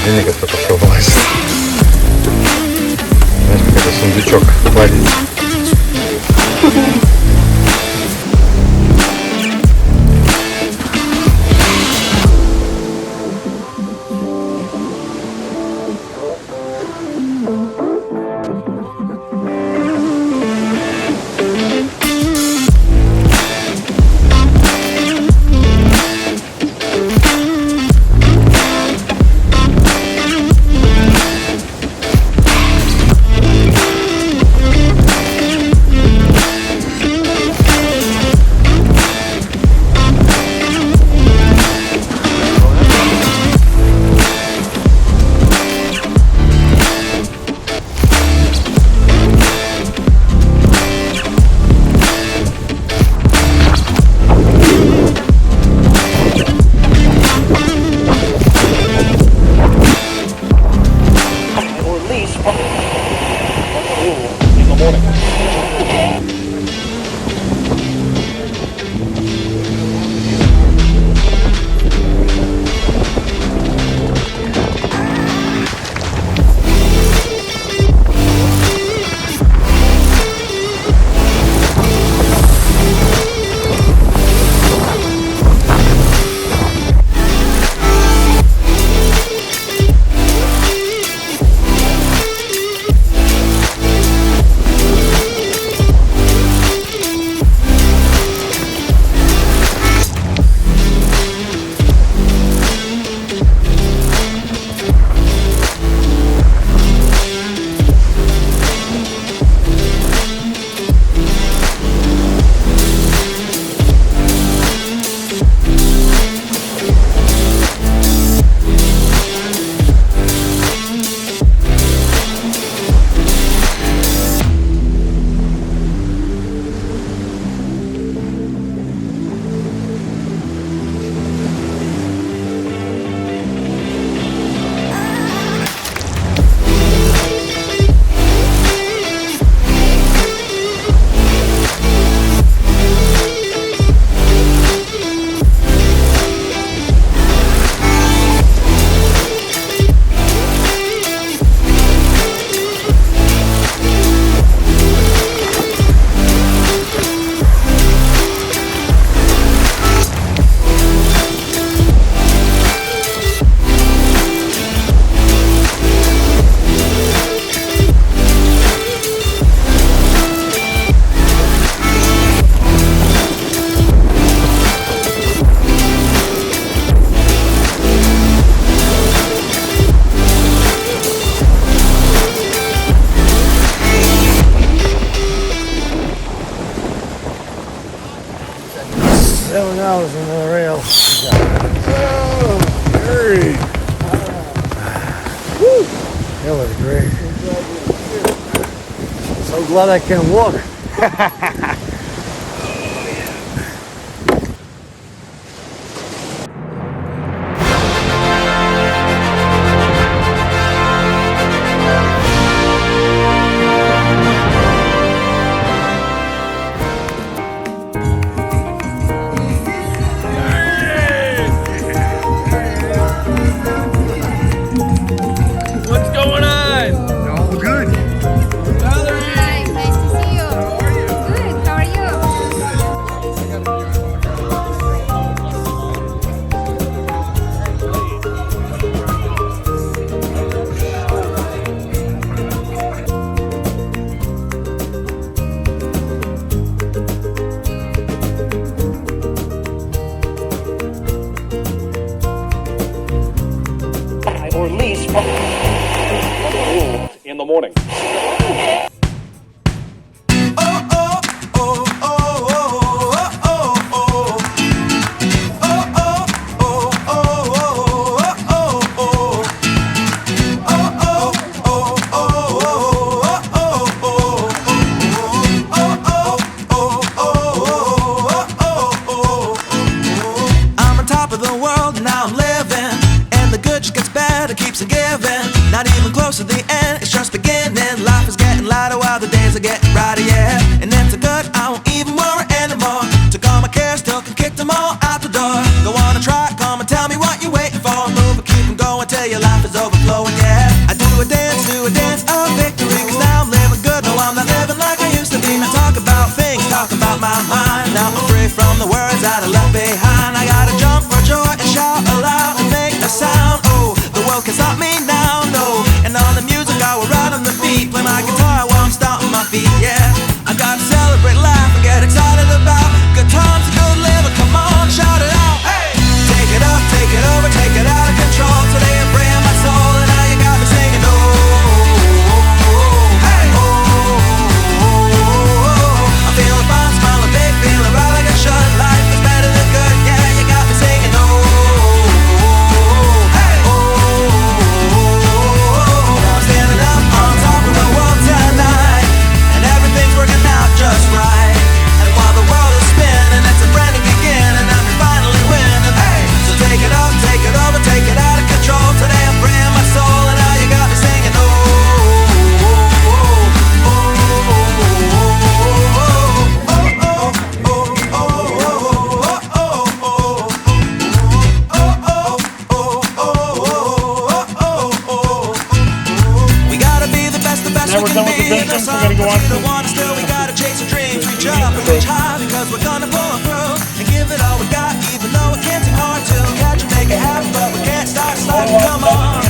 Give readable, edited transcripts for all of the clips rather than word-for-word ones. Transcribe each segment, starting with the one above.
холодильника столько всего влазит. Знаешь, какой-то сундучок владить. $7 on the rail. Oh, great. It was great. So glad I can walk. What's going on? All good. Hi, nice to see you. Good, how are you? Or lease in the morning. I'm on top of the world, now I'm living, and the good just gets better, keeps on giving. Not even close to the end, it's just beginning. Life is getting lighter while the days are getting brighter, yeah. And it's so good, I won't even worry anymore. Took all my cares, still can kick them all out the door. Go on and try, come and tell me what you're waiting for. Move and keep 'em going till your life is overflowing, yeah. I do a dance of victory, 'cause now I'm living good, no I'm not living like I used to be. Now talk about things, talk about my mind. Now I'm free from the words that I left behind. I gotta jump for joy and shout aloud and make a sound. Oh, the world can stop me now, no. And on the music I will ride on the beat, play my guitar while I'm stomping my feet, yeah. I gotta celebrate life and get excited about good times and good living. Come on, shout it out. Hey! Take it up, take it over, take it out of control. Today I'm freeing my soul and now you got me singing. Oh, hey! Oh, I'm feeling fine, smiling big, feeling right like I should. Life is better than good, yeah, you got me singing. Oh, hey! I'm standing up on top of the world tonight, and everything's working out just right. And while the world is spinning, it's a brand new beginning, and I'm finally winning. Hey! So take it up, take it over, take it out of control. Today I'm freeing my soul, and now you got me singing. Oh, we gotta be the best Now we we're can done with the be. drinking, There's we're gonna go on something to- we don't want, still we gotta chase our dreams. Reach up and reach high, because we're gonna pull through and give it all we got, even though it can't seem hard to catch and make it happen. But we can't stop sliding. Come on,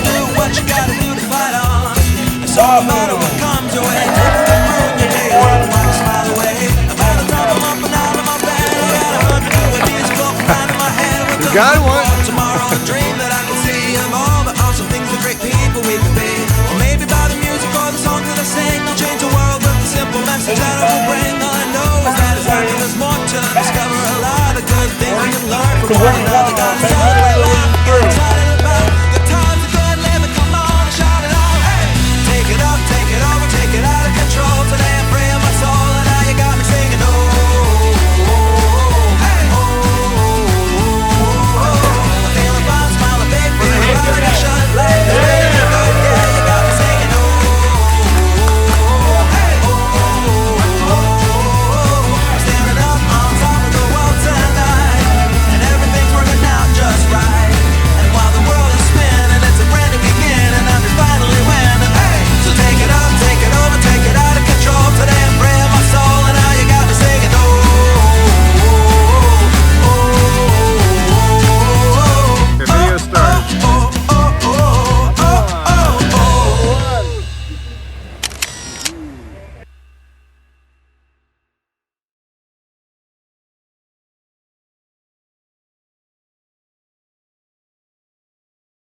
do what you gotta do to fight on. It's all no matter what comes your way. Ruin your day, wipe a smile away. About the time I'm up and out of my bed, I got 100 new ideas floating around in my head. With the got one. tomorrow, a dream that I can see of all the awesome things, the great people we could be. Or maybe by the music or the songs that I sing, I'll change the world with a simple message that I will bring. All I know is that it's hard, there's more to discover. A lot of good things we can learn from one